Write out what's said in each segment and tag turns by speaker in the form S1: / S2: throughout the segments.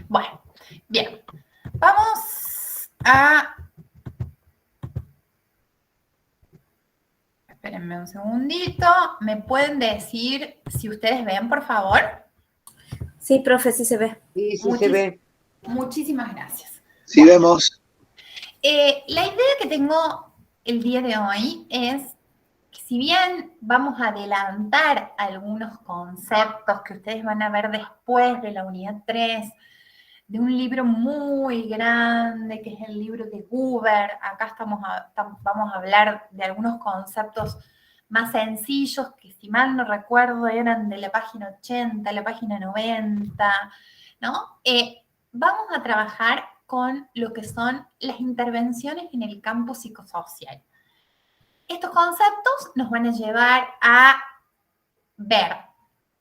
S1: Bueno, bien. Vamos a... Espérenme un segundito. ¿Me pueden decir si ustedes ven, por favor?
S2: Sí, profe, sí se ve.
S3: Sí, sí se ve.
S1: Muchísimas gracias.
S3: Sí vemos.
S1: La idea que tengo el día de hoy es que si bien vamos a adelantar algunos conceptos que ustedes van a ver después de la unidad 3, de un libro muy grande, que es el libro de Guber. Acá vamos a hablar de algunos conceptos más sencillos, que si mal no recuerdo eran de la página 80, la página 90, ¿no? Vamos a trabajar con lo que son las intervenciones en el campo psicosocial. Estos conceptos nos van a llevar a ver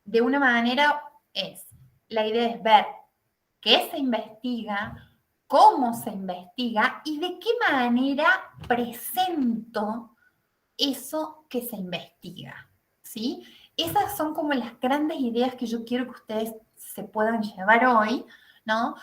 S1: de una manera, la idea es ver qué se investiga, cómo se investiga y de qué manera presento eso que se investiga, ¿sí? Esas son como las grandes ideas que yo quiero que ustedes se puedan llevar hoy, ¿no?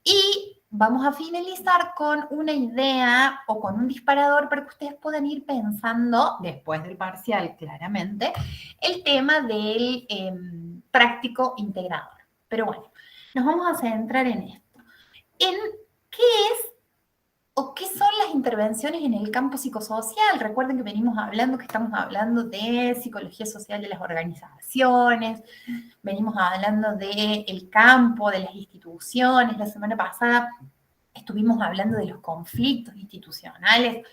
S1: Y vamos a finalizar con una idea o con un disparador para que ustedes puedan ir pensando, después del parcial claramente, el tema del práctico integrador. Pero bueno, nos vamos a centrar en esto. En qué es o qué son las intervenciones en el campo psicosocial. Recuerden que estamos hablando de psicología social de las organizaciones, venimos hablando del campo, de las instituciones. La semana pasada estuvimos hablando de los conflictos institucionales,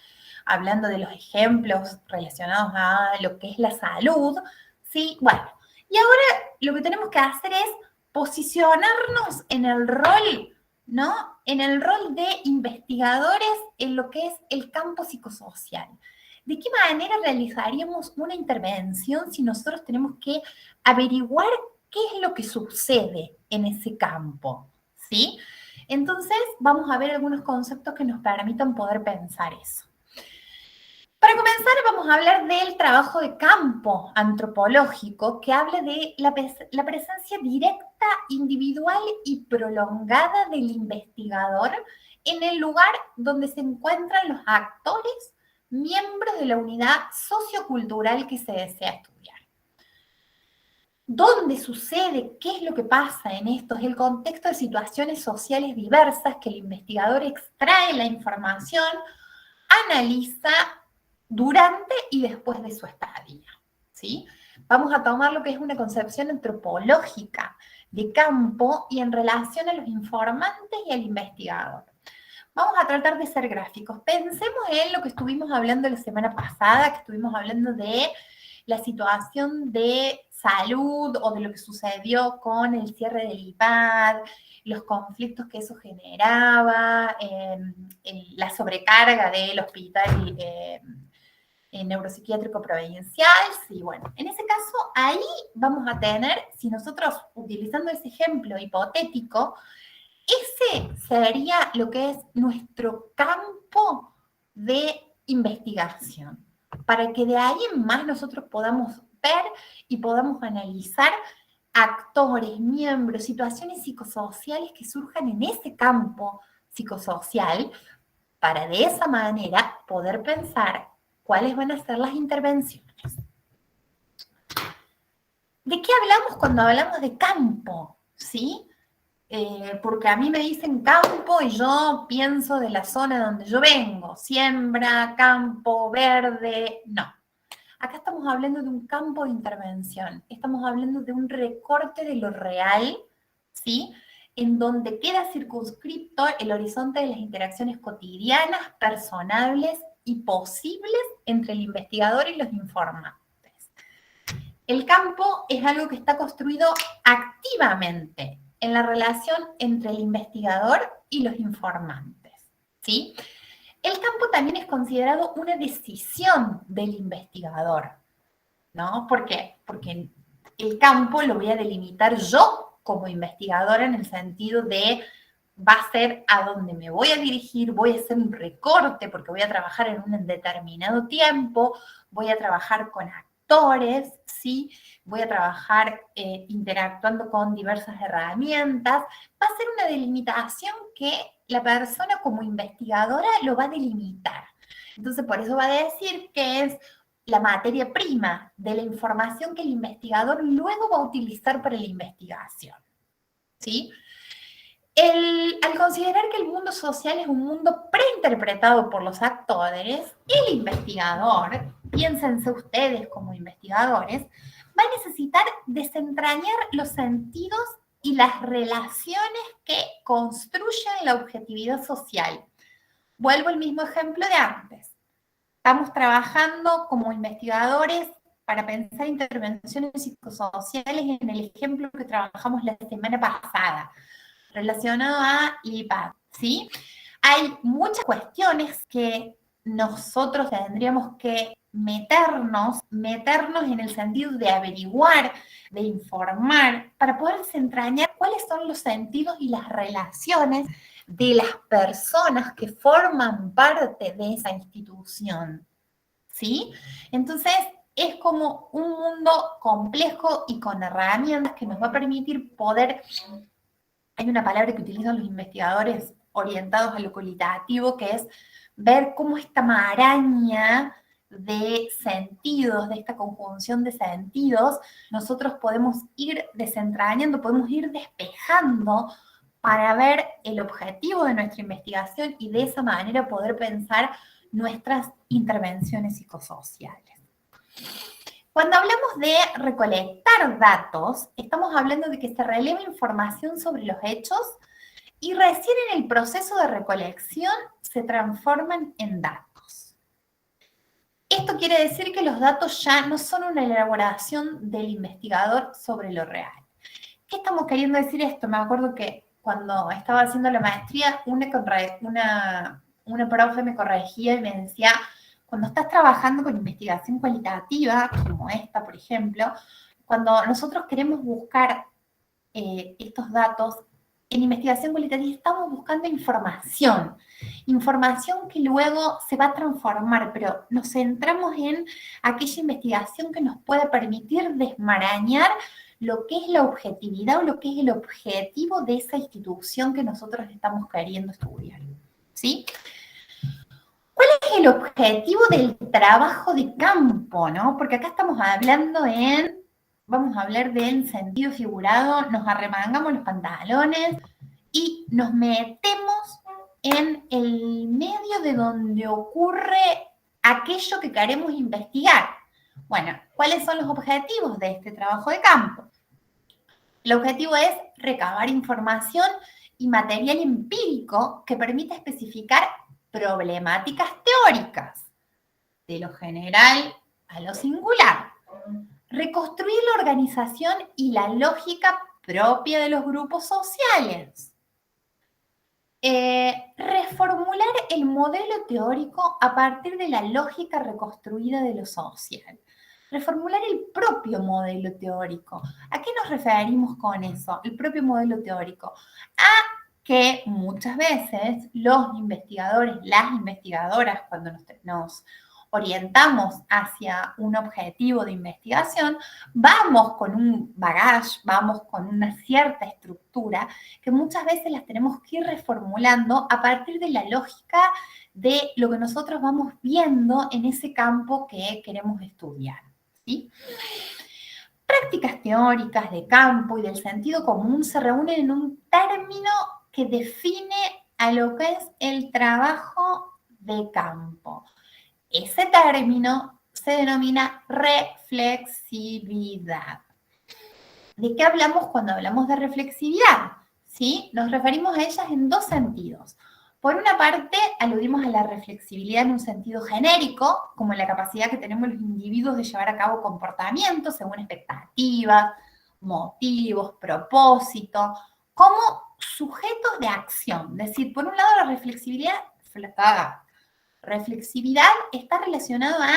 S1: hablando de los ejemplos relacionados a lo que es la salud, ¿sí? Bueno, y ahora lo que tenemos que hacer es posicionarnos en el rol, ¿no? En el rol de investigadores en lo que es el campo psicosocial. ¿De qué manera realizaríamos una intervención si nosotros tenemos que averiguar qué es lo que sucede en ese campo? ¿Sí? Entonces, vamos a ver algunos conceptos que nos permitan poder pensar eso. Para comenzar, vamos a hablar del trabajo de campo antropológico, que habla de la presencia directa, individual y prolongada del investigador en el lugar donde se encuentran los actores, miembros de la unidad sociocultural que se desea estudiar. ¿Dónde sucede? ¿Qué es lo que pasa en esto? Es el contexto de situaciones sociales diversas que el investigador extrae la información, analiza durante y después de su estadía, ¿sí? Vamos a tomar lo que es una concepción antropológica de campo y en relación a los informantes y al investigador. Vamos a tratar de ser gráficos. Pensemos en lo que estuvimos hablando la semana pasada, que estuvimos hablando de la situación de salud o de lo que sucedió con el cierre del IPAD, los conflictos que eso generaba, la sobrecarga del hospital neuropsiquiátrico provincial. Sí, bueno, en ese caso, ahí vamos a tener, si nosotros utilizando ese ejemplo hipotético, ese sería lo que es nuestro campo de investigación, para que de ahí en más nosotros podamos ver y podamos analizar actores, miembros, situaciones psicosociales que surjan en ese campo psicosocial, para de esa manera poder pensar cuáles van a ser las intervenciones. ¿De qué hablamos cuando hablamos de campo? ¿Sí? Porque a mí me dicen campo y yo pienso de la zona donde yo vengo, siembra, campo, verde, no. Acá estamos hablando de un campo de intervención, estamos hablando de un recorte de lo real, ¿sí? En donde queda circunscripto el horizonte de las interacciones cotidianas, personables y posibles entre el investigador y los informantes. El campo es algo que está construido activamente en la relación entre el investigador y los informantes, ¿sí? El campo también es considerado una decisión del investigador, ¿no? ¿Por qué? Porque el campo lo voy a delimitar yo como investigadora en el sentido de va a ser a donde me voy a dirigir, voy a hacer un recorte porque voy a trabajar en un determinado tiempo, voy a trabajar con actores, ¿sí? Voy a trabajar interactuando con diversas herramientas. Va a ser una delimitación que la persona como investigadora lo va a delimitar. Entonces, por eso va a decir que es la materia prima de la información que el investigador luego va a utilizar para la investigación, ¿sí? Al considerar que el mundo social es un mundo preinterpretado por los actores, el investigador, piénsense ustedes como investigadores, va a necesitar desentrañar los sentidos y las relaciones que construyen la objetividad social. Vuelvo al mismo ejemplo de antes. Estamos trabajando como investigadores para pensar intervenciones psicosociales en el ejemplo que trabajamos la semana pasada, relacionado a IPAD, ¿sí? Hay muchas cuestiones que nosotros tendríamos que meternos en el sentido de averiguar, de informar, para poder desentrañar cuáles son los sentidos y las relaciones de las personas que forman parte de esa institución, ¿sí? Entonces, es como un mundo complejo y con herramientas que nos va a permitir poder. Hay una palabra que utilizan los investigadores orientados a lo cualitativo, que es ver cómo esta maraña de sentidos, de esta conjunción de sentidos, nosotros podemos ir desentrañando, podemos ir despejando para ver el objetivo de nuestra investigación y de esa manera poder pensar nuestras intervenciones psicosociales. Cuando hablamos de recolectar datos, estamos hablando de que se releva información sobre los hechos y recién en el proceso de recolección se transforman en datos. Esto quiere decir que los datos ya no son una elaboración del investigador sobre lo real. ¿Qué estamos queriendo decir esto? Me acuerdo que cuando estaba haciendo la maestría, una profe me corregía y me decía, cuando estás trabajando con investigación cualitativa, como esta, por ejemplo, cuando nosotros queremos buscar estos datos, en investigación cualitativa estamos buscando información que luego se va a transformar, pero nos centramos en aquella investigación que nos puede permitir desmarañar lo que es la objetividad o lo que es el objetivo de esa institución que nosotros estamos queriendo estudiar, ¿sí? ¿Cuál es el objetivo del trabajo de campo, no? Porque acá estamos hablando vamos a hablar de en sentido figurado, nos arremangamos los pantalones y nos metemos en el medio de donde ocurre aquello que queremos investigar. Bueno, ¿cuáles son los objetivos de este trabajo de campo? El objetivo es recabar información y material empírico que permita especificar problemáticas teóricas, de lo general a lo singular. Reconstruir la organización y la lógica propia de los grupos sociales. Reformular el modelo teórico a partir de la lógica reconstruida de lo social. Reformular el propio modelo teórico. ¿A qué nos referimos con eso? El propio modelo teórico. A que muchas veces los investigadores, las investigadoras, cuando nos orientamos hacia un objetivo de investigación, vamos con un bagaje, vamos con una cierta estructura que muchas veces las tenemos que ir reformulando a partir de la lógica de lo que nosotros vamos viendo en ese campo que queremos estudiar, ¿sí? Prácticas teóricas de campo y del sentido común se reúnen en un término que define a lo que es el trabajo de campo. Ese término se denomina reflexividad. ¿De qué hablamos cuando hablamos de reflexividad? ¿Sí? Nos referimos a ellas en dos sentidos. Por una parte, aludimos a la reflexibilidad en un sentido genérico, como la capacidad que tenemos los individuos de llevar a cabo comportamientos según expectativas, motivos, propósitos, como sujetos de acción. Es decir, por un lado, la reflexividad está relacionado a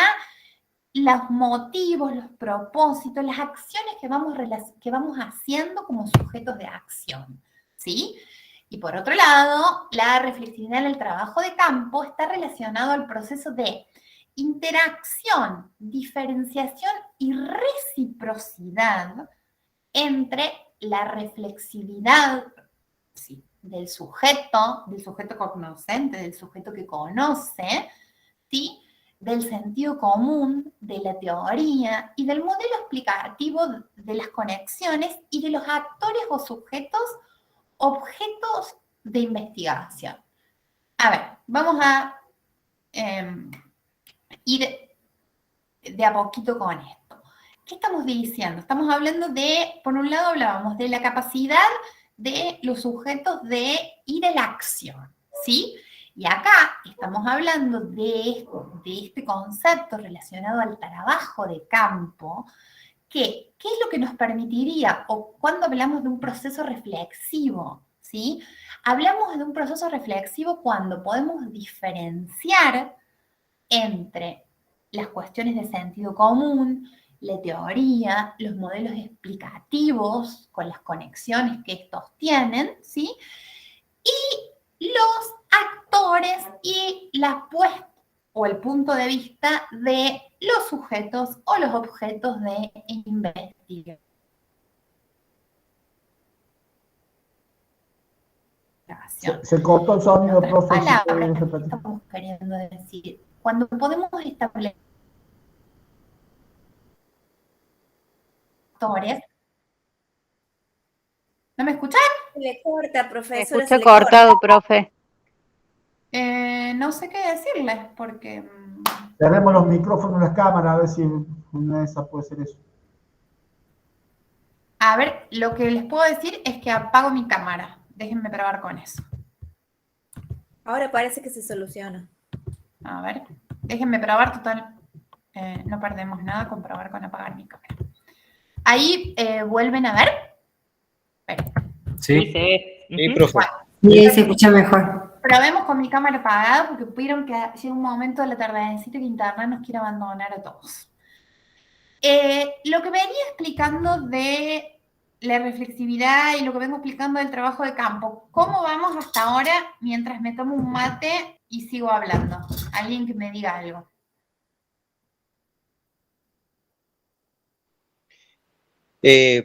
S1: los motivos, los propósitos, las acciones que vamos haciendo como sujetos de acción, ¿sí? Y por otro lado, la reflexividad en el trabajo de campo está relacionado al proceso de interacción, diferenciación y reciprocidad entre la reflexividad, sí, del sujeto cognoscente, del sujeto que conoce, ¿sí? Del sentido común, de la teoría y del modelo explicativo de las conexiones y de los actores o sujetos, objetos de investigación. A ver, vamos a ir de a poquito con esto. ¿Qué estamos diciendo? Estamos hablando de, por un lado hablábamos de la capacidad de los sujetos de ir a la acción, ¿sí? Y acá estamos hablando de este concepto relacionado al trabajo de campo, que, ¿qué es lo que nos permitiría, o cuando hablamos de un proceso reflexivo, ¿sí? Hablamos de un proceso reflexivo cuando podemos diferenciar entre las cuestiones de sentido común, la teoría, los modelos explicativos con las conexiones que estos tienen, ¿sí? Y los actores y la puesta o el punto de vista de los sujetos o los objetos de investigación.
S4: Se cortó el sonido, profe.
S1: Palabras que estamos queriendo decir. Cuando podemos establecer actores. ¿No me escuchan?
S2: Se le corta,
S5: Se
S2: profesora.
S5: escucha cortado, profe.
S1: No sé qué decirles porque...
S4: Tenemos los micrófonos en las cámaras, a ver si una de esas puede ser eso.
S1: A ver, lo que les puedo decir es que apago mi cámara. Déjenme probar con eso.
S2: Ahora parece que se soluciona.
S1: A ver, déjenme probar, total. No perdemos nada con probar con apagar mi cámara. Ahí vuelven a ver. Esperen.
S3: Sí, sí, profe.
S1: Bueno,
S6: Sí, se escucha mejor.
S1: probemos con mi cámara apagada porque vieron que llega un momento de la tardecita que internet nos quiere abandonar a todos. Lo que venía explicando de la reflexividad y lo que vengo explicando del trabajo de campo, ¿cómo vamos hasta ahora mientras me tomo un mate y sigo hablando? Alguien que me diga algo.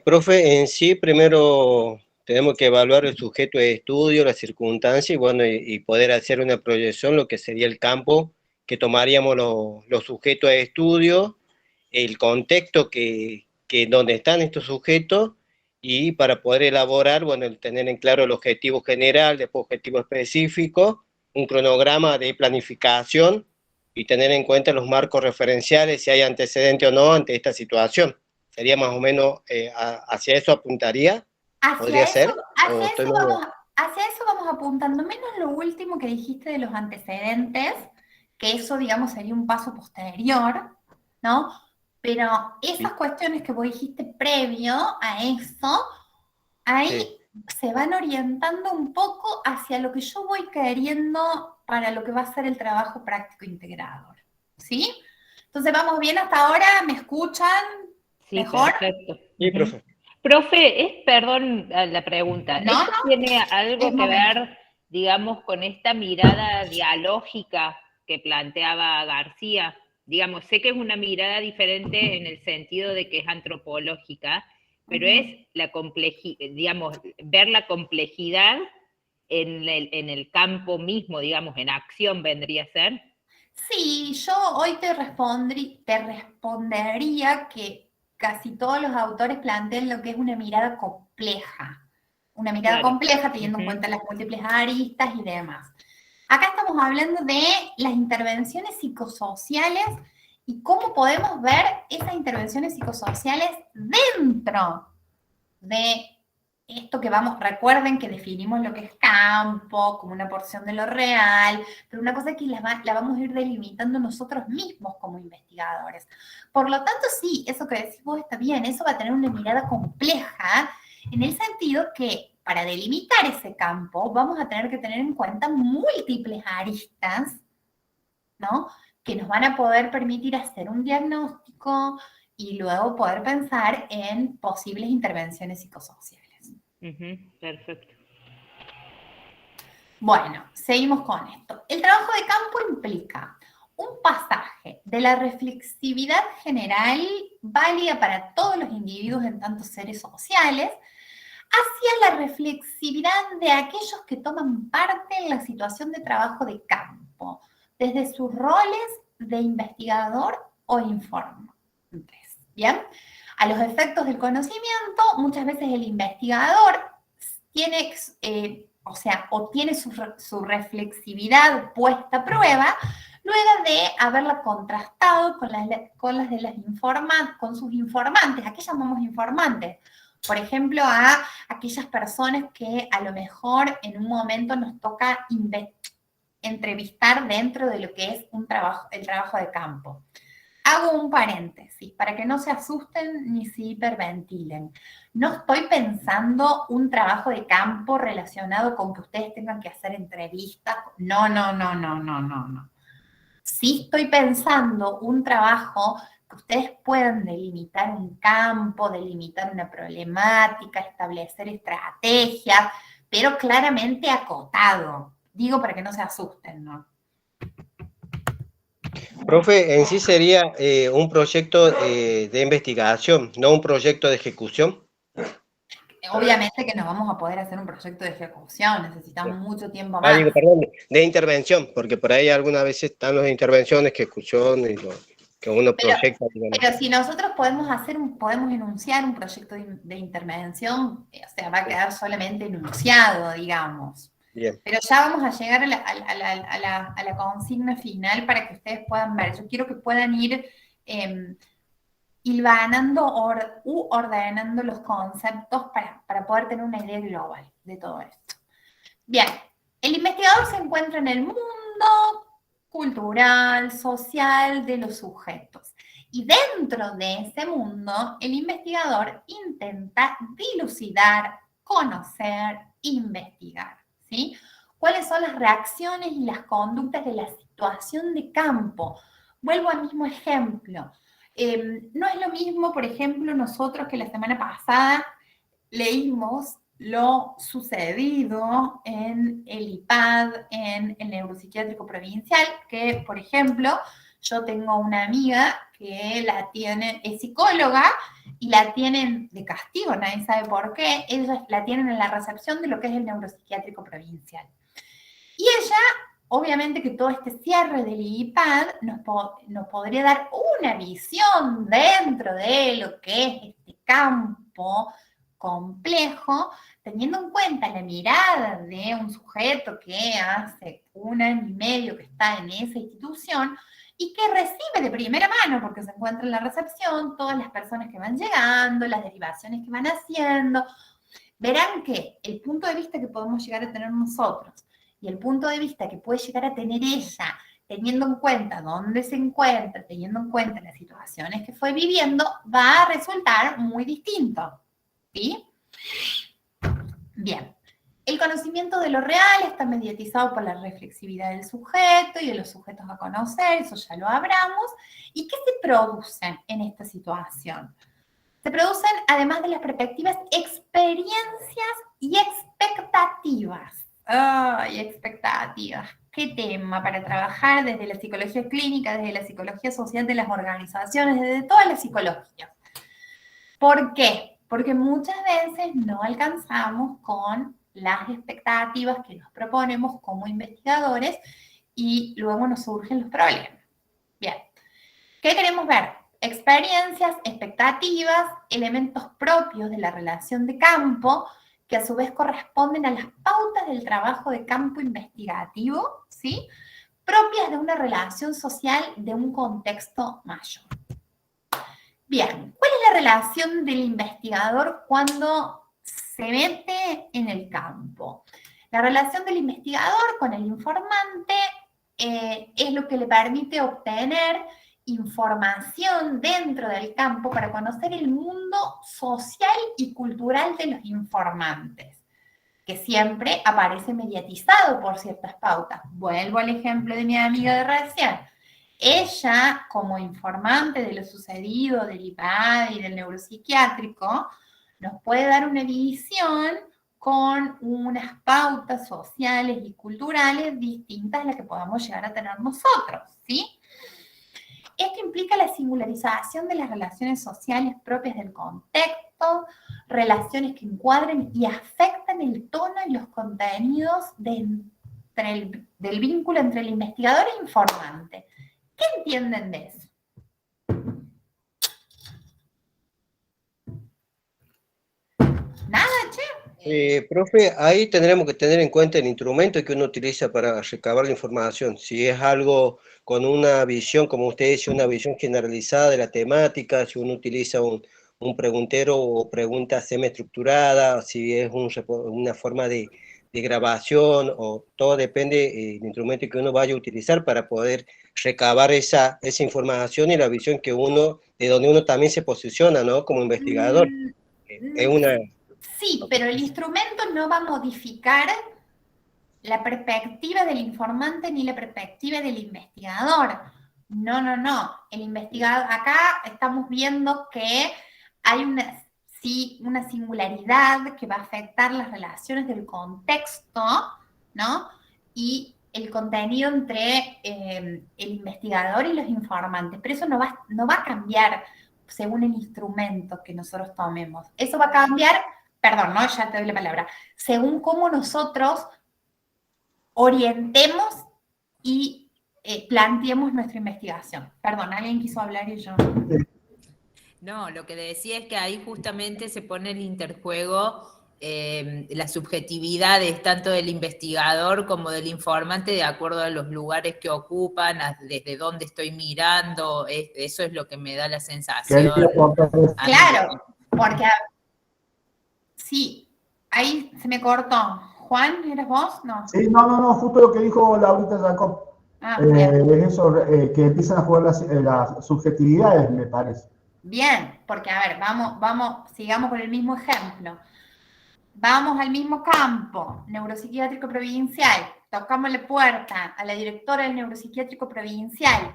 S3: Profe, en sí primero tenemos que evaluar el sujeto de estudio, las circunstancias y bueno, y poder hacer una proyección, lo que sería el campo que tomaríamos los sujetos de estudio, el contexto que donde están estos sujetos y para poder elaborar, bueno, el tener en claro el objetivo general, después objetivo específico, un cronograma de planificación y tener en cuenta los marcos referenciales, si hay antecedente o no ante esta situación. Sería más o menos hacia eso apuntaría. ¿Podría ser?
S1: Hacia eso vamos apuntando, menos lo último que dijiste de los antecedentes, que eso, digamos, sería un paso posterior, ¿no? Pero esas cuestiones que vos dijiste previo a eso, ahí se van orientando un poco hacia lo que yo voy queriendo para lo que va a ser el trabajo práctico integrador, ¿sí? Entonces, ¿vamos bien hasta ahora? ¿Me escuchan?
S5: Sí,
S1: ¿Mejor?
S5: perfecto.
S3: Sí, profe.
S5: Profe, perdón la pregunta,
S1: No,
S5: ¿esto tiene algo
S1: es
S5: que
S1: momento.
S5: ver, digamos, con esta mirada dialógica que planteaba García? Digamos, sé que es una mirada diferente en el sentido de que es antropológica, pero es la digamos, ver la complejidad en el campo mismo, digamos, en acción vendría a ser.
S1: Sí, yo hoy te respondería que casi todos los autores plantean lo que es una mirada compleja. Una mirada compleja teniendo en cuenta las múltiples aristas y demás. Acá estamos hablando de las intervenciones psicosociales y cómo podemos ver esas intervenciones psicosociales dentro de esto que recuerden que definimos lo que es campo, como una porción de lo real, pero una cosa que la vamos a ir delimitando nosotros mismos como investigadores. Por lo tanto, sí, eso que decís vos está bien, eso va a tener una mirada compleja, en el sentido que para delimitar ese campo vamos a tener que tener en cuenta múltiples aristas, ¿no? Que nos van a poder permitir hacer un diagnóstico y luego poder pensar en posibles intervenciones psicosociales.
S5: Perfecto.
S1: Bueno, seguimos con esto. El trabajo de campo implica un pasaje de la reflexividad general, válida para todos los individuos en tantos seres sociales, hacia la reflexividad de aquellos que toman parte en la situación de trabajo de campo, desde sus roles de investigador o informador. ¿Bien? A los efectos del conocimiento, muchas veces el investigador tiene, tiene su reflexividad puesta a prueba luego de haberla contrastado con sus informantes. ¿A qué llamamos informantes? Por ejemplo, a aquellas personas que a lo mejor en un momento nos toca entrevistar dentro de lo que es el trabajo de campo. Hago un paréntesis para que no se asusten ni se hiperventilen. No estoy pensando un trabajo de campo relacionado con que ustedes tengan que hacer entrevistas. No. Sí estoy pensando un trabajo que ustedes puedan delimitar un campo, delimitar una problemática, establecer estrategias, pero claramente acotado. Digo para que no se asusten, ¿no?
S3: Profe, en sí sería un proyecto de investigación, no un proyecto de ejecución.
S1: Obviamente que no vamos a poder hacer un proyecto de ejecución, necesitamos mucho tiempo más.
S3: Digo, perdón, de intervención, porque por ahí algunas veces están las de intervención, ejecución, y que uno proyecta.
S1: Pero si nosotros podemos enunciar un proyecto de intervención, o sea, va a quedar solamente enunciado, digamos.
S3: Bien.
S1: Pero ya vamos a llegar a la consigna final para que ustedes puedan ver. Yo quiero que puedan ir hilvanando u ordenando los conceptos para poder tener una idea global de todo esto. Bien, el investigador se encuentra en el mundo cultural, social de los sujetos. Y dentro de ese mundo, el investigador intenta dilucidar, conocer, investigar, ¿sí? ¿Cuáles son las reacciones y las conductas de la situación de campo? Vuelvo al mismo ejemplo. No es lo mismo, por ejemplo, nosotros que la semana pasada leímos lo sucedido en el IPAD, en el Neuropsiquiátrico Provincial, que, por ejemplo, yo tengo una amiga que es psicóloga y la tienen de castigo, nadie sabe por qué, ellos la tienen en la recepción de lo que es el Neuropsiquiátrico Provincial. Y ella, obviamente que todo este cierre del IPAD nos podría dar una visión dentro de lo que es este campo complejo, teniendo en cuenta la mirada de un sujeto que hace 1 año y medio que está en esa institución y que recibe de primera mano, porque se encuentra en la recepción, todas las personas que van llegando, las derivaciones que van haciendo. Verán que el punto de vista que podemos llegar a tener nosotros y el punto de vista que puede llegar a tener ella, teniendo en cuenta dónde se encuentra, teniendo en cuenta las situaciones que fue viviendo, va a resultar muy distinto. ¿Sí? Bien. El conocimiento de lo real está mediatizado por la reflexividad del sujeto y de los sujetos a conocer, eso ya lo hablamos. ¿Y qué se producen en esta situación? Se producen, además de las perspectivas, experiencias y expectativas. ¡Ay, expectativas! ¿Qué tema para trabajar desde la psicología clínica, desde la psicología social de las organizaciones, desde todas las psicologías? ¿Por qué? Porque muchas veces no alcanzamos con las expectativas que nos proponemos como investigadores y luego nos surgen los problemas. Bien, ¿qué queremos ver? Experiencias, expectativas, elementos propios de la relación de campo que a su vez corresponden a las pautas del trabajo de campo investigativo, ¿sí? Propias de una relación social de un contexto mayor. Bien, ¿cuál es la relación del investigador cuando se mete en el campo? La relación del investigador con el informante es lo que le permite obtener información dentro del campo para conocer el mundo social y cultural de los informantes, que siempre aparece mediatizado por ciertas pautas. Vuelvo al ejemplo de mi amiga de recién. Ella, como informante de lo sucedido del IPAD y del neuropsiquiátrico, nos puede dar una visión con unas pautas sociales y culturales distintas a las que podamos llegar a tener nosotros, ¿sí? Esto implica la singularización de las relaciones sociales propias del contexto, relaciones que encuadren y afectan el tono y los contenidos del vínculo entre el investigador e informante. ¿Qué entienden de eso? ¿Nada, che?
S3: Profe, ahí tendremos que tener en cuenta el instrumento que uno utiliza para recabar la información. Si es algo con una visión, como usted dice, una visión generalizada de la temática, si uno utiliza un preguntero o pregunta semi-estructurada, si es una forma de grabación, o todo depende del instrumento que uno vaya a utilizar para poder recabar esa información y la visión que de donde uno también se posiciona, ¿no? Como investigador. Es una...
S1: Sí, pero el instrumento no va a modificar la perspectiva del informante ni la perspectiva del investigador. No, no, no. El investigador, acá estamos viendo que hay una singularidad que va a afectar las relaciones del contexto, ¿no? Y el contenido entre el investigador y los informantes. Pero eso no va a cambiar según el instrumento que nosotros tomemos. Eso va a cambiar, perdón, ¿no? Ya te doy la palabra, según cómo nosotros orientemos y planteemos nuestra investigación. Perdón, alguien quiso hablar y yo...
S5: No, lo que decía es que ahí justamente se pone el interjuego las subjetividades tanto del investigador como del informante de acuerdo a los lugares que ocupan, desde dónde estoy mirando, eso es lo que me da la sensación.
S1: Claro, porque sí, ahí se me cortó. Juan, ¿eres vos? No.
S4: Sí, no, justo lo que dijo Laurita Jacob. Es eso, que empiezan a jugar las subjetividades, me parece.
S1: Bien, porque a ver, vamos, sigamos con el mismo ejemplo. Vamos al mismo campo, neuropsiquiátrico provincial, tocamos la puerta a la directora del neuropsiquiátrico provincial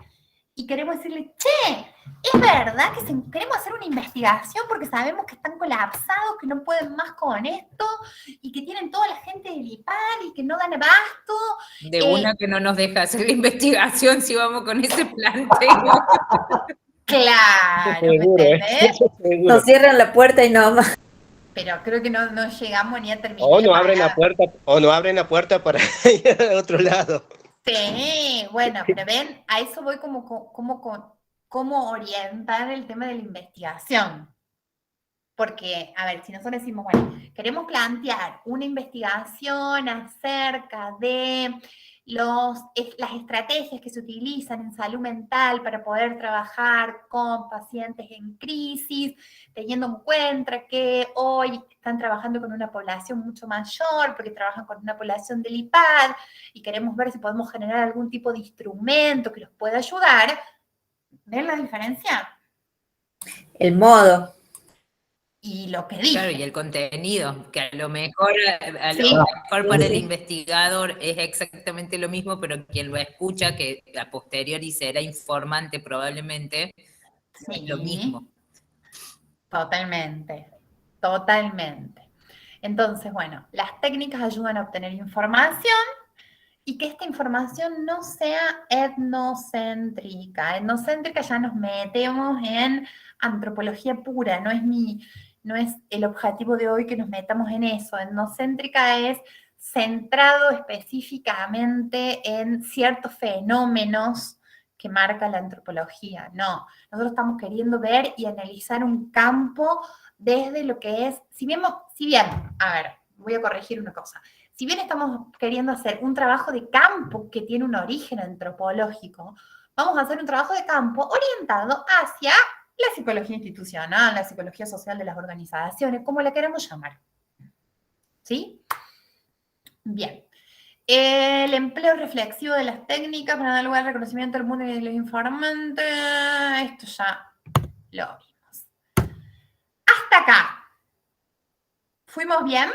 S1: y queremos decirle, che, ¿es verdad que queremos hacer una investigación porque sabemos que están colapsados, que no pueden más con esto y que tienen toda la gente del IPAD y que no dan abasto?
S5: De una que no nos deja hacer la investigación si vamos con ese planteo.
S1: Claro, ¿me entendés?
S2: Nos cierran la puerta y no más.
S1: Pero creo que no llegamos ni a terminar.
S3: O no abren la puerta para ir al otro lado.
S1: Sí, bueno, pero ven, a eso voy cómo orientar el tema de la investigación. Porque, a ver, si nosotros decimos, bueno, queremos plantear una investigación acerca de las estrategias que se utilizan en salud mental para poder trabajar con pacientes en crisis, teniendo en cuenta que hoy están trabajando con una población mucho mayor, porque trabajan con una población del IPAD, y queremos ver si podemos generar algún tipo de instrumento que los pueda ayudar. ¿Ven la diferencia?
S2: El modo.
S1: Y lo que dije.
S5: Claro, y el contenido, que a lo mejor para el investigador es exactamente lo mismo, pero quien lo escucha, que a posteriori será informante probablemente, es lo mismo.
S1: Totalmente. Entonces, bueno, las técnicas ayudan a obtener información y que esta información no sea etnocéntrica. Etnocéntrica ya nos metemos en antropología pura, no es el objetivo de hoy que nos metamos en eso. Etnocéntrica es centrado específicamente en ciertos fenómenos que marca la antropología. No, nosotros estamos queriendo ver y analizar un campo desde lo que es, si bien, a ver, voy a corregir una cosa. Si bien estamos queriendo hacer un trabajo de campo que tiene un origen antropológico, vamos a hacer un trabajo de campo orientado hacia la psicología institucional, la psicología social de las organizaciones, como la queramos llamar. ¿Sí? Bien. El empleo reflexivo de las técnicas para dar lugar al reconocimiento del mundo y de los informantes. Esto ya lo vimos. Hasta acá. ¿Fuimos bien?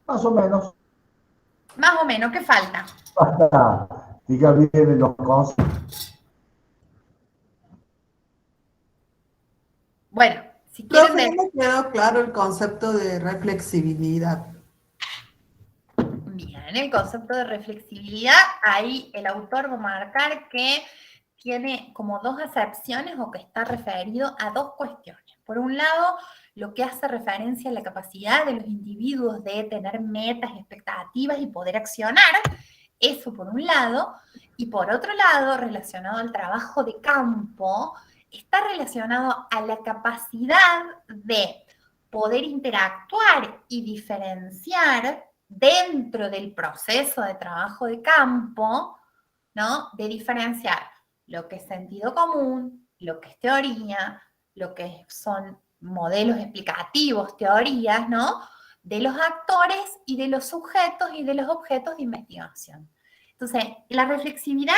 S4: Más o menos.
S1: Más o menos. ¿Qué falta?
S4: Hasta diga bien los conceptos.
S1: Bueno, Si quieren
S7: Profe, no me quedó claro el concepto de reflexibilidad.
S1: Bien, el concepto de reflexibilidad, ahí el autor va a marcar que tiene como dos acepciones o que está referido a dos cuestiones. Por un lado, lo que hace referencia a la capacidad de los individuos de tener metas, expectativas y poder accionar, eso por un lado, y por otro lado, relacionado al trabajo de campo, está relacionado a la capacidad de poder interactuar y diferenciar dentro del proceso de trabajo de campo, ¿no? De diferenciar lo que es sentido común, lo que es teoría, lo que son modelos explicativos, teorías, ¿no? De los actores y de los sujetos y de los objetos de investigación. Entonces, la reflexividad,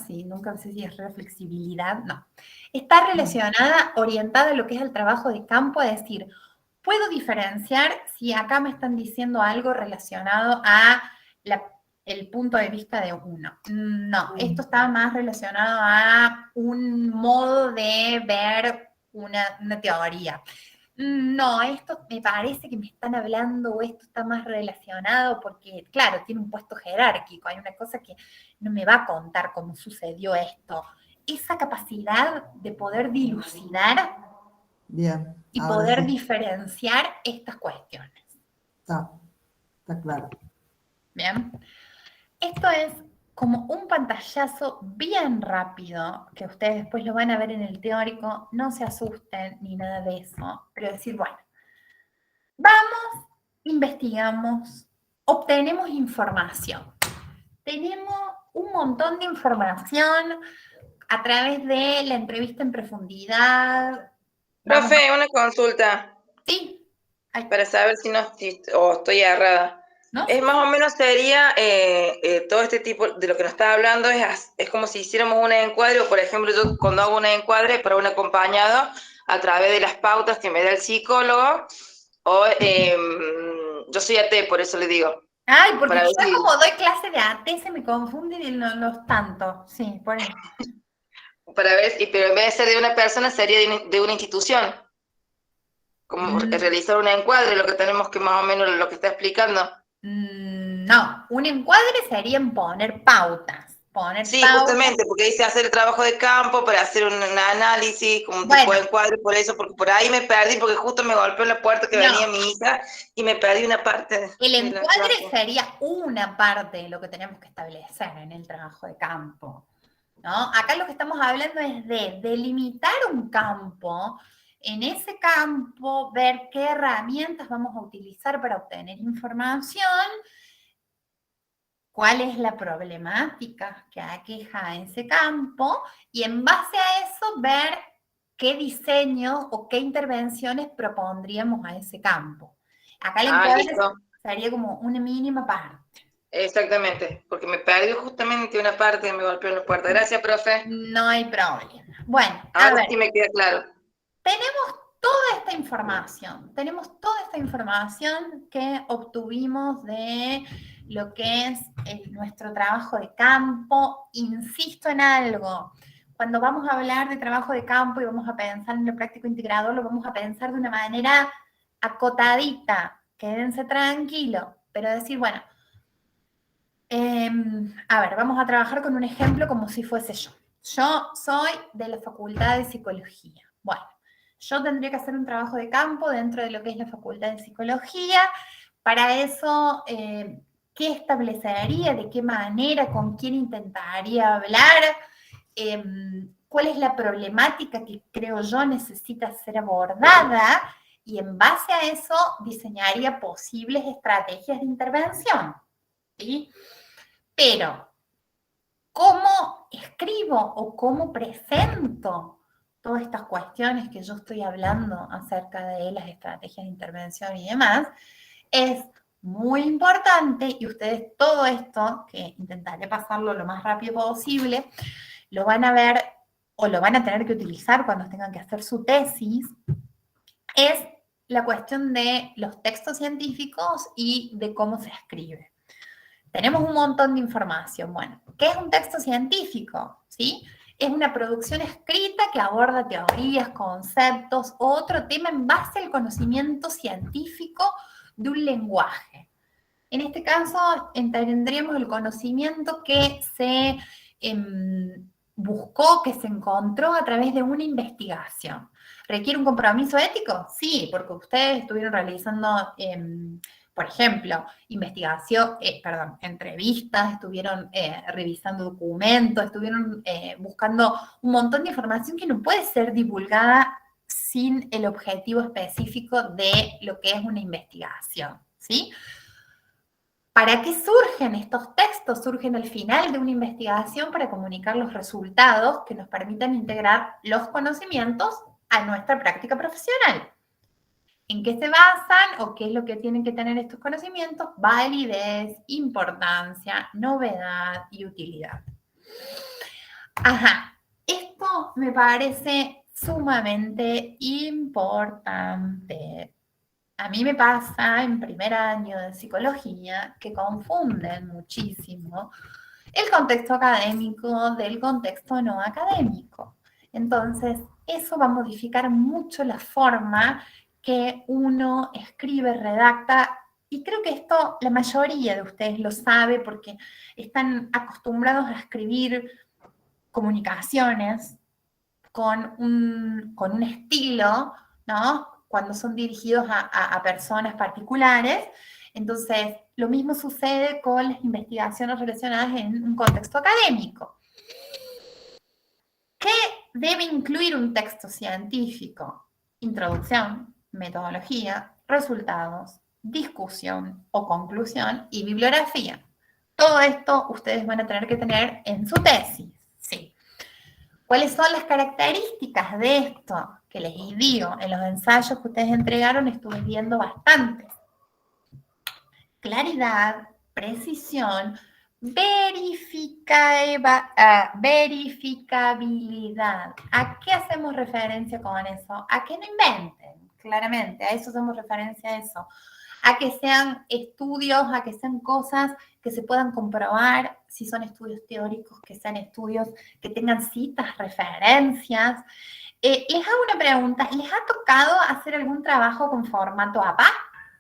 S1: sí, nunca sé si es reflexibilidad, no. Está relacionada, orientada a lo que es el trabajo de campo, es decir, puedo diferenciar si acá me están diciendo algo relacionado a el punto de vista de uno. No, esto está más relacionado a un modo de ver una teoría. No, esto me parece que me están hablando o esto está más relacionado porque, claro, tiene un puesto jerárquico, hay una cosa que no me va a contar cómo sucedió esto. Esa capacidad de poder dilucidar
S7: Bien.
S1: y
S7: Ahora
S1: poder
S7: sí.
S1: diferenciar estas cuestiones.
S7: Está claro.
S1: Bien. Esto es como un pantallazo bien rápido, que ustedes después lo van a ver en el teórico, no se asusten ni nada de eso, pero decir, bueno, vamos, investigamos, obtenemos información. Tenemos un montón de información a través de la entrevista en profundidad.
S8: Profe, una consulta.
S1: Sí. Ay.
S8: Para saber si estoy errada.
S1: ¿No?
S8: Es más o menos sería todo este tipo de lo que nos está hablando, es como si hiciéramos un encuadre, o por ejemplo, yo cuando hago un encuadre para un acompañado, a través de las pautas que me da el psicólogo, o yo soy AT, por eso le digo.
S1: Ay, porque yo como doy clase de AT se me confunden los tantos, sí, por eso.
S8: Para ver, pero en vez de ser de una persona, sería de una institución. Como realizar un encuadre, lo que tenemos que más o menos, lo que está explicando.
S1: No, un encuadre sería poner pautas.
S8: Sí, justamente, porque dice hacer el trabajo de campo para hacer un análisis, como un tipo de encuadre, por eso, porque por ahí me perdí, porque justo me golpeó en la puerta que venía mi hija y me perdí una parte.
S1: El encuadre sería una parte de lo que tenemos que establecer en el trabajo de campo, ¿no? Acá lo que estamos hablando es de delimitar un campo, en ese campo ver qué herramientas vamos a utilizar para obtener información, cuál es la problemática que aqueja a ese campo y en base a eso ver qué diseños o qué intervenciones propondríamos a ese campo. Acá el encuadre sería como una mínima parte.
S8: Exactamente, porque me perdió justamente una parte que me golpeó en la puerta. Gracias, profe.
S1: No hay problema. Bueno,
S8: ahora sí me queda claro.
S1: Tenemos toda esta información que obtuvimos de lo que es nuestro trabajo de campo. Insisto en algo, cuando vamos a hablar de trabajo de campo y vamos a pensar en lo práctico integrador, lo vamos a pensar de una manera acotadita, quédense tranquilos, pero decir, bueno, a ver, vamos a trabajar con un ejemplo como si fuese yo. Yo soy de la Facultad de Psicología. Bueno, yo tendría que hacer un trabajo de campo dentro de lo que es la Facultad de Psicología. Para eso, ¿qué establecería? ¿De qué manera? ¿Con quién intentaría hablar? ¿Cuál es la problemática que creo yo necesita ser abordada? Y en base a eso, diseñaría posibles estrategias de intervención. ¿Sí? Pero, ¿cómo escribo o cómo presento todas estas cuestiones que yo estoy hablando acerca de las estrategias de intervención y demás? Es muy importante, y ustedes todo esto, que intentaré pasarlo lo más rápido posible, lo van a ver o lo van a tener que utilizar cuando tengan que hacer su tesis, es la cuestión de los textos científicos y de cómo se escribe. Tenemos un montón de información. Bueno, ¿qué es un texto científico? ¿Sí? Es una producción escrita que aborda teorías, conceptos o otro tema en base al conocimiento científico de un lenguaje. En este caso, tendríamos el conocimiento que se buscó, que se encontró a través de una investigación. ¿Requiere un compromiso ético? Sí, porque ustedes estuvieron realizando, por ejemplo, entrevistas, estuvieron revisando documentos, estuvieron buscando un montón de información que no puede ser divulgada sin el objetivo específico de lo que es una investigación, ¿sí? ¿Para qué surgen estos textos? Surgen al final de una investigación para comunicar los resultados que nos permitan integrar los conocimientos a nuestra práctica profesional. ¿En qué se basan o qué es lo que tienen que tener estos conocimientos? Validez, importancia, novedad y utilidad. Ajá, esto me parece sumamente importante. A mí me pasa en primer año de psicología que confunden muchísimo el contexto académico del contexto no académico. Entonces, eso va a modificar mucho la forma que uno escribe, redacta, y creo que esto la mayoría de ustedes lo sabe porque están acostumbrados a escribir comunicaciones con un estilo, ¿no? Cuando son dirigidos a personas particulares. Entonces, lo mismo sucede con las investigaciones relacionadas en un contexto académico. ¿Qué debe incluir un texto científico? Introducción, metodología, resultados, discusión o conclusión y bibliografía. Todo esto ustedes van a tener que tener en su tesis, sí. ¿Cuáles son las características de esto? Que les digo, en los ensayos que ustedes entregaron estuve viendo bastantes. Claridad, precisión, verificabilidad. ¿A qué hacemos referencia con eso? A que no inventen, claramente, a eso hacemos referencia a eso. A que sean estudios, a que sean cosas que se puedan comprobar, si son estudios teóricos, que sean estudios que tengan citas, referencias. Les hago una pregunta, ¿les ha tocado hacer algún trabajo con formato APA?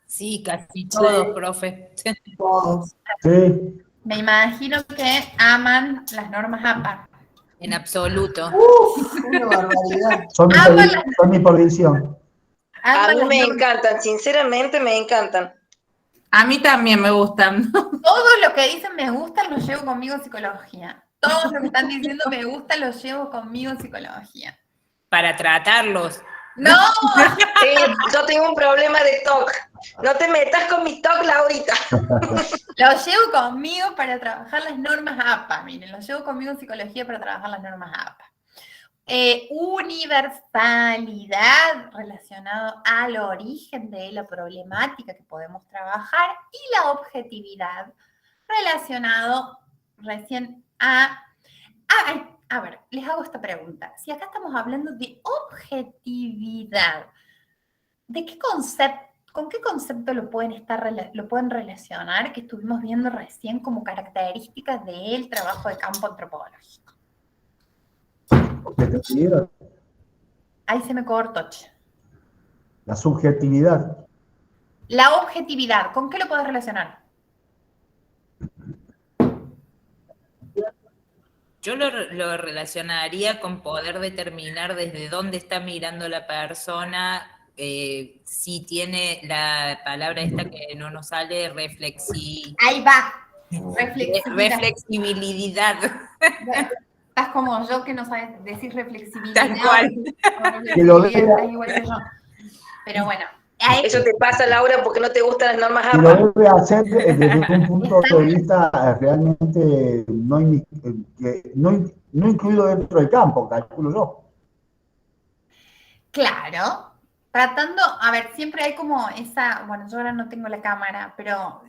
S5: Sí, casi todos, profe.
S7: Todos.
S4: Sí.
S1: Me imagino que aman las normas APA.
S5: En absoluto.
S7: Una barbaridad.
S4: Son mi perdición.
S8: A mí me encantan, sinceramente me encantan.
S9: A mí también me gustan.
S1: Todo lo que dicen me gustan lo llevo conmigo en psicología. Todo lo que están diciendo me gusta lo llevo conmigo en psicología.
S5: Para tratarlos.
S1: ¡No!
S8: Sí, yo tengo un problema de TOC. No te metas con mi TOC, Laurita.
S1: Lo llevo conmigo para trabajar las normas APA. Miren, lo llevo conmigo en psicología para trabajar las normas APA. Universalidad relacionado al origen de la problemática que podemos trabajar y la objetividad relacionado recién a ver, les hago esta pregunta. Si acá estamos hablando de objetividad, ¿de qué concepto, con qué concepto lo pueden relacionar que estuvimos viendo recién como características del trabajo de campo antropológico?
S4: Objetividad.
S1: Ahí se me cortó.
S4: La subjetividad.
S1: La objetividad, ¿con qué lo puedes relacionar?
S5: Yo lo relacionaría con poder determinar desde dónde está mirando la persona, si tiene la palabra esta que no nos sale,
S1: Ahí va,
S5: reflexibilidad.
S1: Estás como yo que no sabes decir reflexibilidad.
S5: Tal cual.
S4: Que lo
S1: Estás
S4: vea.
S1: igual que yo. Pero bueno.
S8: Eso te pasa, Laura, porque no te gustan las normas
S4: Y
S8: APA.
S4: lo debe hacer desde un punto de vista realmente no incluido dentro del campo, calculo yo.
S1: Claro, tratando, a ver, siempre hay como esa, bueno, yo ahora no tengo la cámara, pero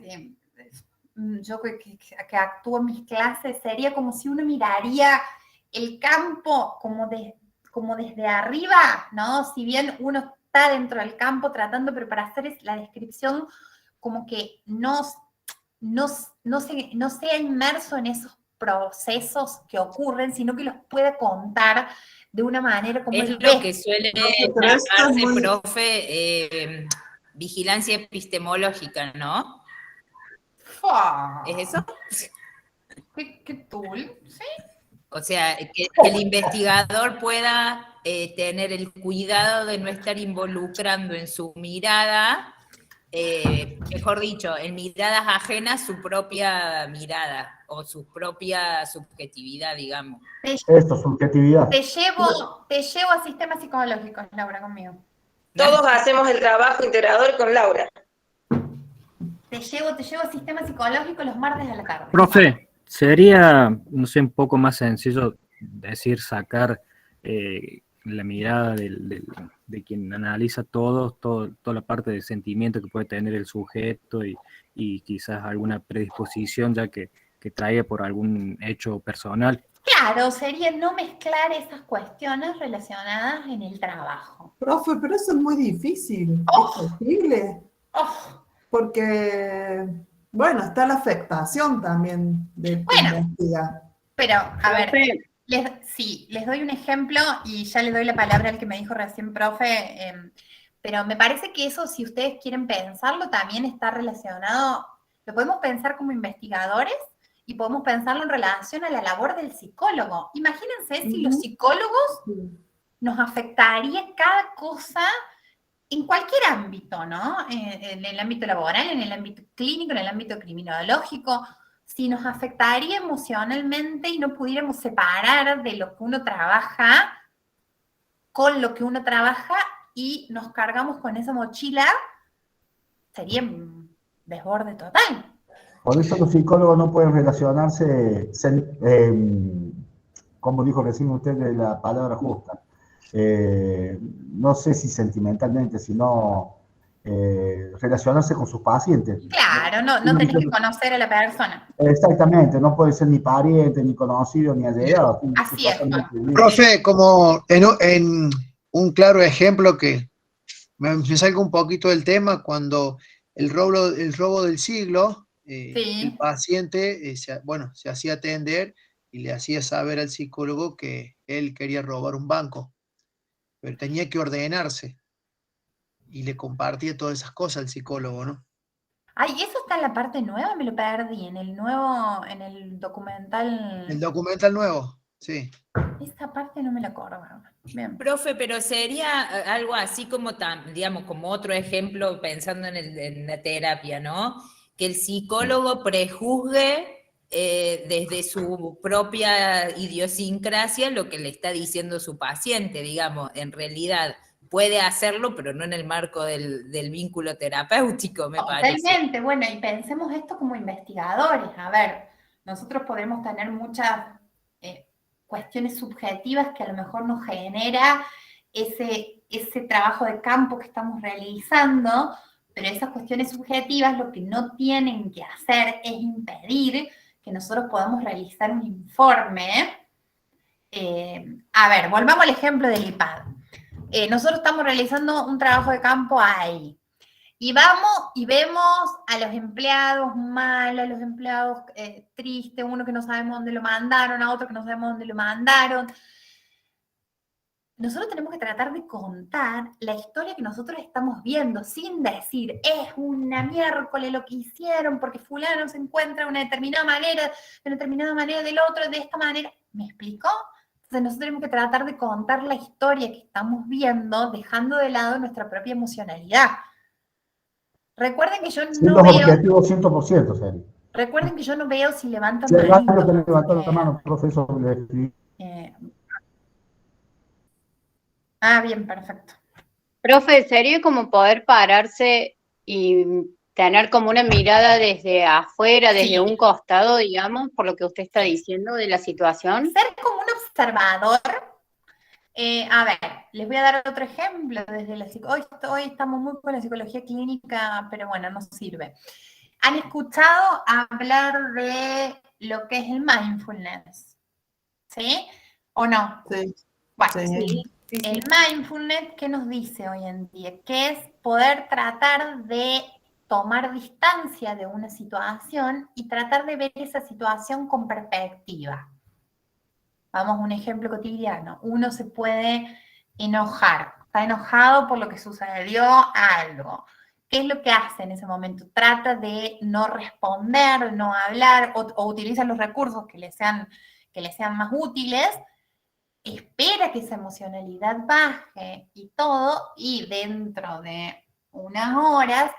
S1: yo que actúo en mis clases, sería como si uno miraría el campo como desde arriba, ¿no? Si bien uno está dentro del campo tratando, pero para hacer la descripción como que no sea inmerso en esos procesos que ocurren, sino que los pueda contar de una manera como
S5: es
S1: él
S5: lo
S1: ve.
S5: que suele
S7: pero esto es
S5: llamarse,
S7: muy-
S5: profe, vigilancia epistemológica, ¿no?
S1: ¡Fua!
S5: ¿Es eso?
S1: ¿Qué tool? ¿Sí?
S5: O sea, que el investigador pueda tener el cuidado de no estar involucrando en su mirada, mejor dicho, en miradas ajenas su propia mirada o su propia subjetividad, digamos.
S4: Esto, subjetividad.
S1: Te llevo a sistemas psicológicos, Laura, conmigo.
S8: Todos hacemos el trabajo integrador con Laura.
S1: Te llevo a sistemas psicológicos los martes a la tarde.
S10: Profe, sería, no sé, un poco más sencillo decir, sacar la mirada de quien analiza toda la parte de sentimiento que puede tener el sujeto y quizás alguna predisposición ya que traiga por algún hecho personal.
S1: Claro, sería no mezclar esas cuestiones relacionadas en el trabajo.
S7: Profe, pero eso es muy difícil.
S1: Oh.
S7: ¿Es posible?
S1: Oh,
S7: Porque, bueno, está la afectación también de investigar.
S1: pero, a ver, les doy un ejemplo y ya le doy la palabra al que me dijo recién, profe, pero me parece que eso, si ustedes quieren pensarlo, también está relacionado, lo podemos pensar como investigadores y podemos pensarlo en relación a la labor del psicólogo. Imagínense si los psicólogos nos afectaría cada cosa en cualquier ámbito, ¿no? En el ámbito laboral, en el ámbito clínico, en el ámbito criminológico, si nos afectaría emocionalmente y no pudiéramos separar de lo que uno trabaja con lo que uno trabaja y nos cargamos con esa mochila, sería un desborde total.
S4: Por eso los psicólogos no pueden relacionarse, como dijo recién usted de la palabra justa, no sé si sentimentalmente, sino relacionarse con sus pacientes.
S1: Claro, no tenés que conocer a la persona.
S4: Exactamente, no puede ser ni pariente, ni conocido, ni allegado.
S1: Así es.
S11: Profe, como en un claro ejemplo que me salga un poquito del tema, cuando el robo del siglo, el paciente se hacía atender y le hacía saber al psicólogo que él quería robar un banco, pero tenía que ordenarse y le compartía todas esas cosas al psicólogo, ¿no?
S1: Ay, eso está en la parte nueva, me lo perdí, en el documental.
S11: El documental nuevo, sí.
S1: Esa parte no me la acordaba. Bien.
S5: Profe, pero sería algo así como, digamos, como otro ejemplo pensando en la terapia, ¿no? Que el psicólogo prejuzgue desde su propia idiosincrasia lo que le está diciendo su paciente, digamos, en realidad puede hacerlo, pero no en el marco del vínculo terapéutico, me parece.
S1: Totalmente, bueno, y pensemos esto como investigadores. A ver, nosotros podemos tener muchas cuestiones subjetivas que a lo mejor nos genera ese trabajo de campo que estamos realizando, pero esas cuestiones subjetivas lo que no tienen que hacer es impedir que nosotros podamos realizar un informe. A ver, volvamos al ejemplo del IPAD. Nosotros estamos realizando un trabajo de campo ahí. Y vamos y vemos a los empleados mal, a los empleados tristes, uno que no sabemos dónde lo mandaron, a otro que no sabemos dónde lo mandaron. Nosotros tenemos que tratar de contar la historia que nosotros estamos viendo, sin decir, es una miércoles lo que hicieron, porque fulano se encuentra de una determinada manera del otro, de esta manera. ¿Me explicó? Entonces nosotros tenemos que tratar de contar la historia que estamos viendo, dejando de lado nuestra propia emocionalidad. Recuerden que yo no veo...
S4: objetivos 100%, Seri.
S1: Recuerden que yo no veo si levantan
S4: levantó la mano, profesor.
S1: Bien, perfecto.
S12: Profe, sería como poder pararse y tener como una mirada desde afuera, desde un costado, digamos, por lo que usted está diciendo de la situación.
S1: Ser como un observador. A ver, les voy a dar otro ejemplo. Hoy estamos muy con la psicología clínica, pero bueno, no sirve. ¿Han escuchado hablar de lo que es el mindfulness? ¿Sí? ¿O no?
S7: Sí.
S1: Bueno, sí. El mindfulness, ¿qué nos dice hoy en día? Que es poder tratar de tomar distancia de una situación y tratar de ver esa situación con perspectiva. Vamos a un ejemplo cotidiano. Uno se puede enojar, está enojado por lo que sucedió algo. ¿Qué es lo que hace en ese momento? Trata de no responder, no hablar, o utiliza los recursos que le sean más útiles, espera que esa emocionalidad baje y todo, y dentro de unas horas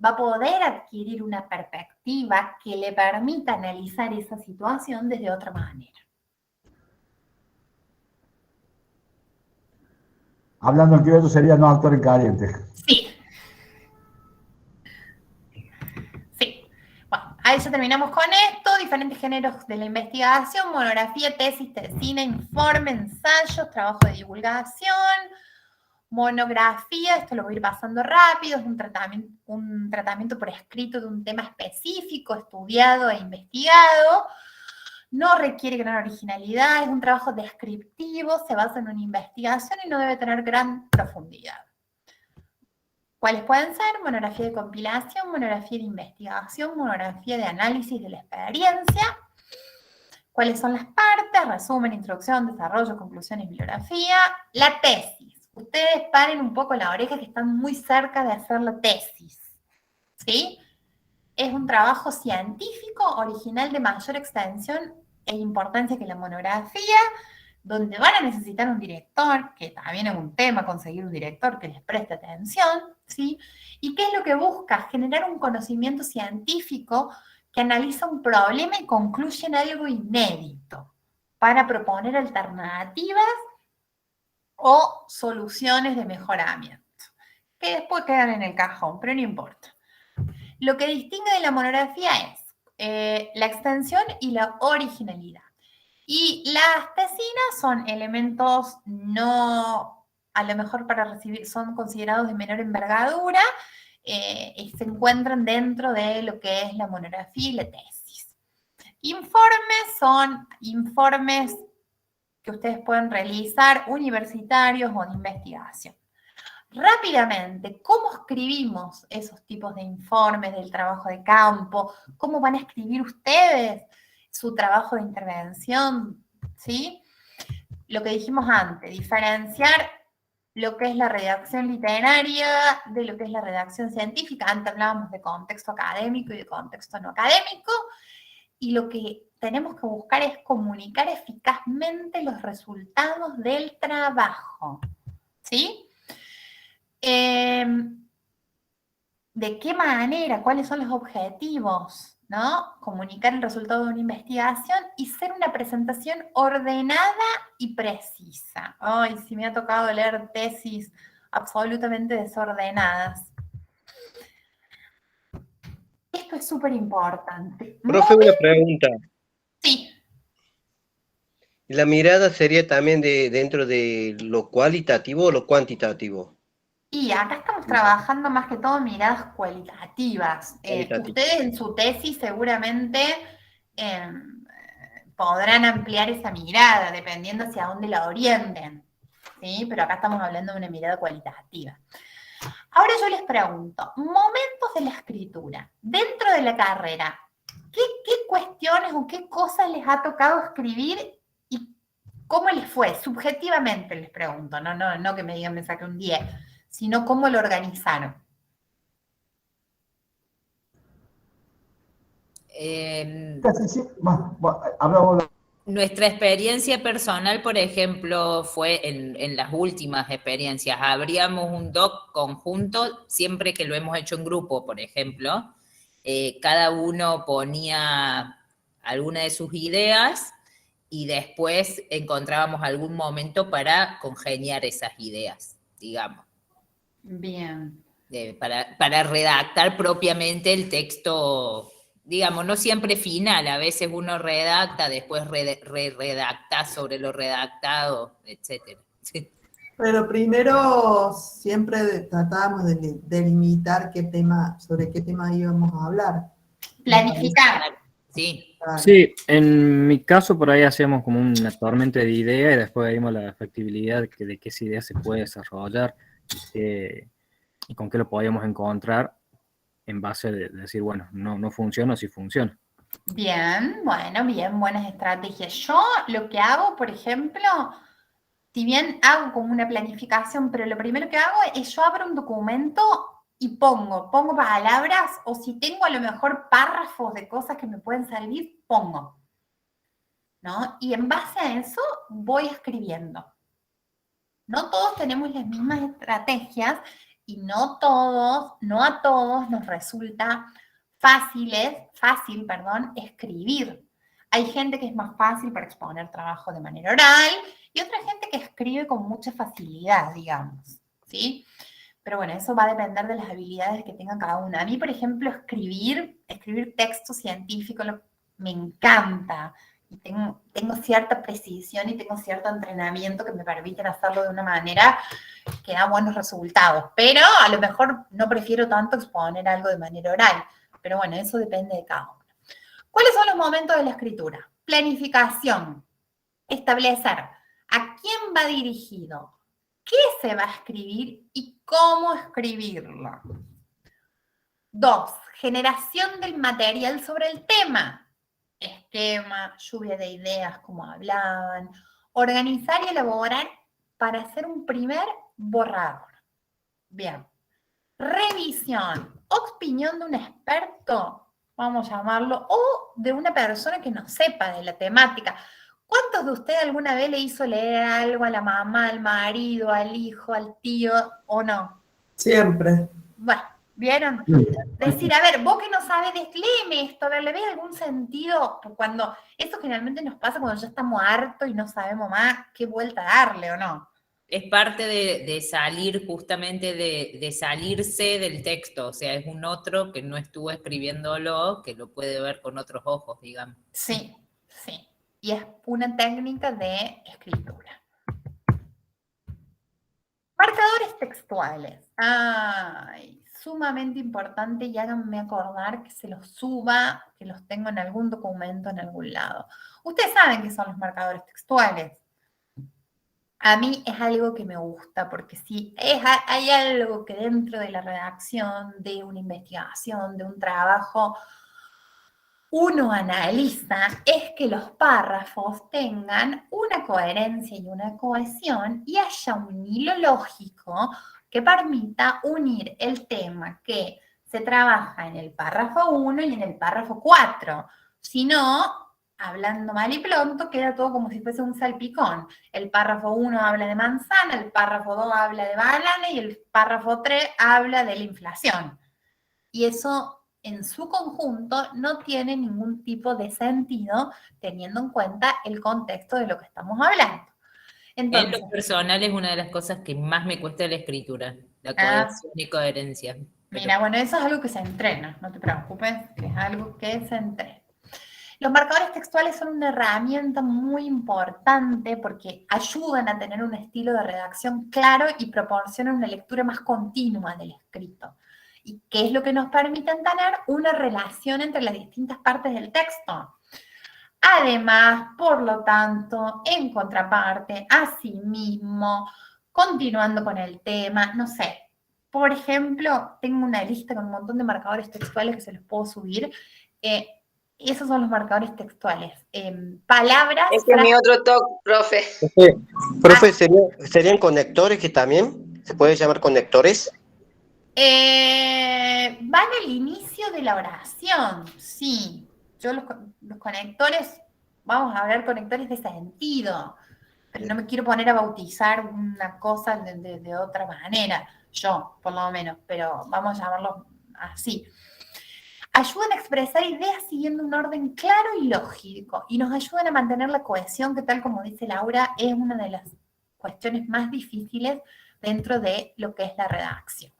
S1: va a poder adquirir una perspectiva que le permita analizar esa situación desde otra manera.
S4: Hablando en criollo sería no actuar en caliente.
S1: Sí. Sí. Bueno, a eso terminamos con esto. Diferentes géneros de la investigación: monografía, tesis, tesina, informe, ensayos, trabajo de divulgación. Monografía, esto lo voy a ir pasando rápido, es un tratamiento por escrito de un tema específico, estudiado e investigado. No requiere gran originalidad, es un trabajo descriptivo, se basa en una investigación y no debe tener gran profundidad. ¿Cuáles pueden ser? Monografía de compilación, monografía de investigación, monografía de análisis de la experiencia. ¿Cuáles son las partes? Resumen, introducción, desarrollo, conclusión y bibliografía. La tesis. Ustedes paren un poco la oreja que están muy cerca de hacer la tesis. ¿Sí? Es un trabajo científico original de mayor extensión e importancia que la monografía, donde van a necesitar un director, que también es un tema conseguir un director que les preste atención, ¿sí? ¿Y qué es lo que busca? Generar un conocimiento científico que analiza un problema y concluye en algo inédito, para proponer alternativas o soluciones de mejoramiento, que después quedan en el cajón, pero no importa. Lo que distingue de la monografía es la extensión y la originalidad. Y las tesinas son elementos no, a lo mejor para recibir, son considerados de menor envergadura, y se encuentran dentro de lo que es la monografía y la tesis. Informes son informes que ustedes pueden realizar universitarios o de investigación. Rápidamente, ¿cómo escribimos esos tipos de informes del trabajo de campo? ¿Cómo van a escribir ustedes su trabajo de intervención? ¿Sí? Lo que dijimos antes, diferenciar lo que es la redacción literaria de lo que es la redacción científica. Antes hablábamos de contexto académico y de contexto no académico, y lo que tenemos que buscar es comunicar eficazmente los resultados del trabajo. ¿Sí? ¿De qué manera? ¿Cuáles son los objetivos? ¿No? Comunicar el resultado de una investigación y ser una presentación ordenada y precisa. Ay, sí me ha tocado leer tesis absolutamente desordenadas. Esto es súper importante.
S3: Profe, una pregunta.
S1: Sí.
S3: ¿La mirada sería también dentro de lo cualitativo o lo cuantitativo?
S1: Y acá estamos trabajando más que todo miradas cualitativas. Ustedes en su tesis seguramente podrán ampliar esa mirada, dependiendo hacia dónde la orienten, ¿sí? Pero acá estamos hablando de una mirada cualitativa. Ahora yo les pregunto, momentos de la escritura, dentro de la carrera, ¿qué cuestiones o qué cosas les ha tocado escribir y cómo les fue? Subjetivamente les pregunto, no que me digan me saqué un 10, sino cómo lo organizaron.
S5: Nuestra experiencia personal, por ejemplo, fue en las últimas experiencias. Abríamos un doc conjunto siempre que lo hemos hecho en grupo, por ejemplo. Cada uno ponía alguna de sus ideas y después encontrábamos algún momento para congeniar esas ideas, digamos.
S1: Bien.
S5: Para redactar propiamente el texto, digamos, no siempre final, a veces uno redacta, después redacta sobre lo redactado, etc. Sí.
S7: Pero primero siempre tratábamos de delimitar sobre qué tema íbamos a hablar.
S1: Planificar.
S5: Sí.
S10: Sí, en mi caso por ahí hacíamos como una tormenta de ideas y después vimos la factibilidad de que esa idea se puede desarrollar y con qué lo podíamos encontrar. en base de decir, bueno, no funciona o sí funciona.
S1: Bien, bueno, bien, buenas estrategias. Yo lo que hago, por ejemplo, si bien hago como una planificación, pero lo primero que hago es yo abro un documento y pongo palabras, o si tengo a lo mejor párrafos de cosas que me pueden servir, pongo, ¿no? Y en base a eso voy escribiendo. No todos tenemos las mismas estrategias y no a todos nos resulta fácil, escribir. Hay gente que es más fácil para exponer trabajo de manera oral y otra gente que escribe con mucha facilidad, digamos, ¿sí? Pero bueno, eso va a depender de las habilidades que tenga cada una. A mí, por ejemplo, escribir texto científico me encanta. Y tengo cierta precisión y tengo cierto entrenamiento que me permiten hacerlo de una manera que da buenos resultados. Pero a lo mejor no prefiero tanto exponer algo de manera oral. Pero bueno, eso depende de cada uno. ¿Cuáles son los momentos de la escritura? Planificación. Establecer a quién va dirigido, qué se va a escribir y cómo escribirlo. 2. Generación del material sobre el tema. Esquema, lluvia de ideas, como hablaban. Organizar y elaborar para hacer un primer borrador. Bien. Revisión. Opinión de un experto, vamos a llamarlo, o de una persona que no sepa de la temática. ¿Cuántos de ustedes alguna vez le hizo leer algo a la mamá, al marido, al hijo, al tío, o no?
S7: Siempre.
S1: Bueno, ¿vieron? Decir, a ver, vos que no sabes, léeme esto, a ver, ¿le ves algún sentido? Cuando, eso generalmente nos pasa cuando ya estamos hartos y no sabemos más qué vuelta darle, ¿o no?
S5: Es parte de salir justamente, de salirse del texto, o sea, es un otro que no estuvo escribiéndolo, que lo puede ver con otros ojos, digamos.
S1: Sí, sí. Y es una técnica de escritura. Marcadores textuales. Ay, sumamente importante y háganme acordar que se los suba, que los tengo en algún documento, en algún lado. Ustedes saben qué son los marcadores textuales. A mí es algo que me gusta, porque si hay algo que dentro de la redacción, de una investigación, de un trabajo, uno analiza, es que los párrafos tengan una coherencia y una cohesión y haya un hilo lógico que permita unir el tema que se trabaja en el párrafo 1 y en el párrafo 4. Si no, hablando mal y pronto, queda todo como si fuese un salpicón. El párrafo 1 habla de manzana, el párrafo 2 habla de banana y el párrafo 3 habla de la inflación. Y eso en su conjunto no tiene ningún tipo de sentido teniendo en cuenta el contexto de lo que estamos hablando. Entonces,
S5: en lo personal es una de las cosas que más me cuesta la escritura, la cohesión y coherencia.
S1: Mira, bueno, eso es algo que se entrena, no te preocupes, que es algo que se entrena. Los marcadores textuales son una herramienta muy importante porque ayudan a tener un estilo de redacción claro y proporcionan una lectura más continua del escrito. ¿Y qué es lo que nos permite tener una relación entre las distintas partes del texto? Además, por lo tanto, en contraparte, asimismo, continuando con el tema, no sé, por ejemplo, tengo una lista con un montón de marcadores textuales que se los puedo subir. Esos son los marcadores textuales. Palabras.
S8: Ese es mi otro toque, profe.
S3: Profe, ¿serían conectores que también se puede llamar conectores?
S1: Van al inicio de la oración, sí. Yo los conectores, vamos a hablar conectores de sentido, pero no me quiero poner a bautizar una cosa de otra manera, yo por lo menos, pero vamos a llamarlo así. Ayudan a expresar ideas siguiendo un orden claro y lógico, y nos ayudan a mantener la cohesión, que tal como dice Laura, es una de las cuestiones más difíciles dentro de lo que es la redacción.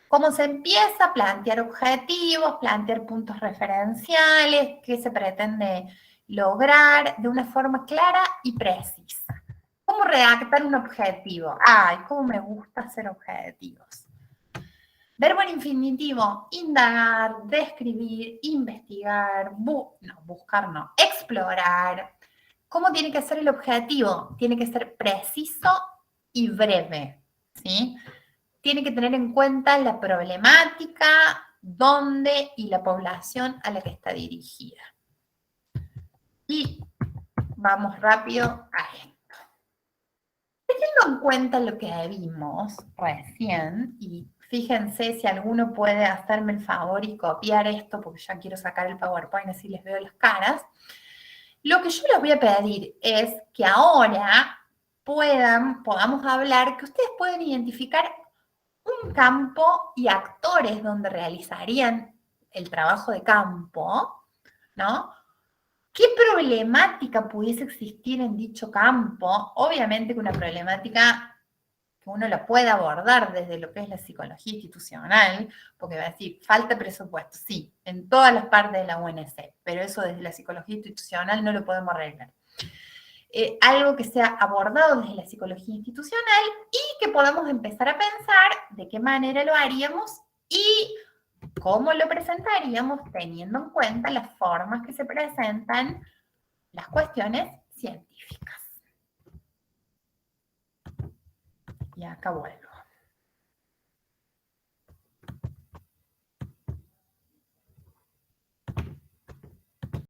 S1: ¿Cómo se empieza? A plantear objetivos, plantear puntos referenciales, qué se pretende lograr de una forma clara y precisa. ¿Cómo redactar un objetivo? Ay, cómo me gusta hacer objetivos. Verbo en infinitivo, indagar, describir, investigar, explorar. ¿Cómo tiene que ser el objetivo? Tiene que ser preciso y breve, ¿sí? tiene que tener en cuenta la problemática, dónde y la población a la que está dirigida. Y vamos rápido a esto. Teniendo en cuenta lo que vimos recién, y fíjense si alguno puede hacerme el favor y copiar esto, porque ya quiero sacar el PowerPoint así les veo las caras, lo que yo les voy a pedir es que ahora podamos hablar, que ustedes pueden identificar un campo y actores donde realizarían el trabajo de campo, ¿no? ¿Qué problemática pudiese existir en dicho campo? Obviamente que una problemática que uno la puede abordar desde lo que es la psicología institucional, porque va a decir, falta presupuesto, sí, en todas las partes de la UNC, pero eso desde la psicología institucional no lo podemos arreglar. Algo que sea abordado desde la psicología institucional y que podamos empezar a pensar de qué manera lo haríamos y cómo lo presentaríamos teniendo en cuenta las formas que se presentan las cuestiones científicas. Y acá vuelvo.